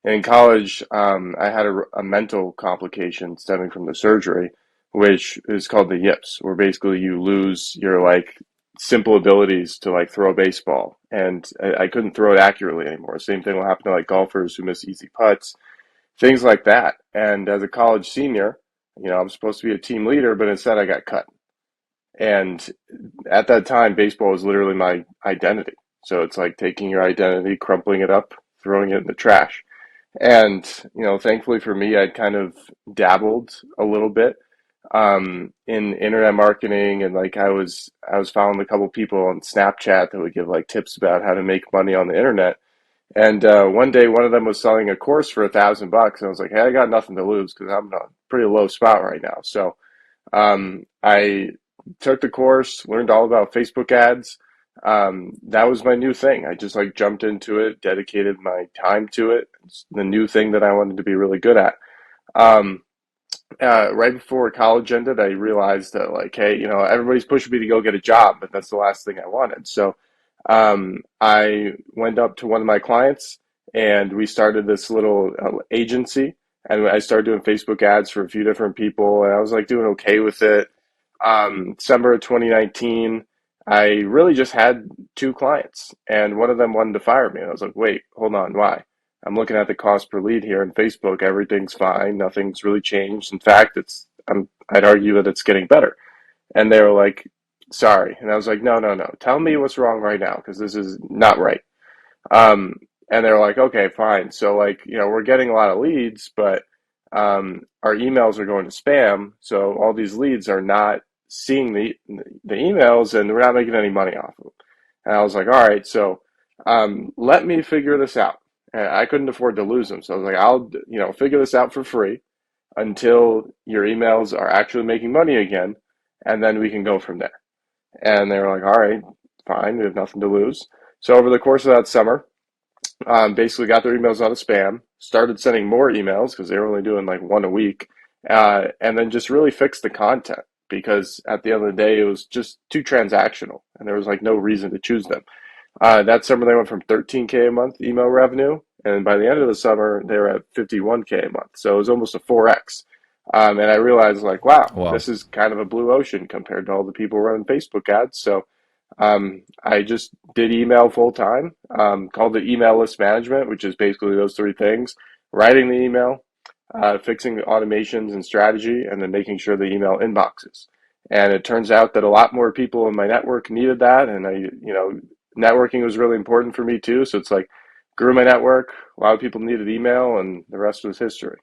in college, I had a mental complication stemming from the surgery, which is called the yips, where basically you lose your like simple abilities to like throw a baseball, and I couldn't throw it accurately anymore. Same thing will happen to like golfers who miss easy putts, things like that. And as a college senior, I'm supposed to be a team leader, but instead I got cut. And at that time, baseball was literally my identity. So it's like taking your identity, crumpling it up, throwing it in the trash. And, thankfully for me, I'd kind of dabbled a little bit in internet marketing, and like I was following a couple people on Snapchat that would give like tips about how to make money on the internet. And one day, one of them was selling a course for $1,000, and I was like, "Hey, I got nothing to lose because I'm in a pretty low spot right now." So I took the course, learned all about Facebook ads. That was my new thing. I just like jumped into it, dedicated my time to it. It's the new thing that I wanted to be really good at. Um, right before college ended, I realized that like, hey, everybody's pushing me to go get a job, but that's the last thing I wanted. So I went up to one of my clients and we started this little agency, and I started doing Facebook ads for a few different people, and I was like doing okay with it. December of 2019, I really just had two clients, and one of them wanted to fire me. And I was like, wait, hold on, why? I'm looking at the cost per lead here in Facebook. Everything's fine. Nothing's really changed. In fact, I'd argue that it's getting better. And they were like, sorry. And I was like, no, no, no. Tell me what's wrong right now because this is not right. Um, and they were like, okay, fine. So like, we're getting a lot of leads, but our emails are going to spam. So all these leads are not seeing the emails, and we're not making any money off of them. And I was like, all right, so let me figure this out. And I couldn't afford to lose them. So I was like, I'll, figure this out for free until your emails are actually making money again, and then we can go from there. And they were like, all right, fine, we have nothing to lose. So over the course of that summer, basically got their emails out of spam, started sending more emails because they were only doing like one a week, and then just really fixed the content because at the end of the day, it was just too transactional and there was like no reason to choose them. That summer, they went from 13K a month email revenue, and by the end of the summer, they were at 51K a month. So it was almost a 4x. And I realized, like, wow, Wow. this is kind of a blue ocean compared to all the people running Facebook ads. So I just did email full time, called it email list management, which is basically those three things: writing the email, fixing the automations and strategy, and then making sure the email inboxes. And it turns out that a lot more people in my network needed that, and networking was really important for me too. So it's like grew my network. A lot of people needed email, and the rest was history.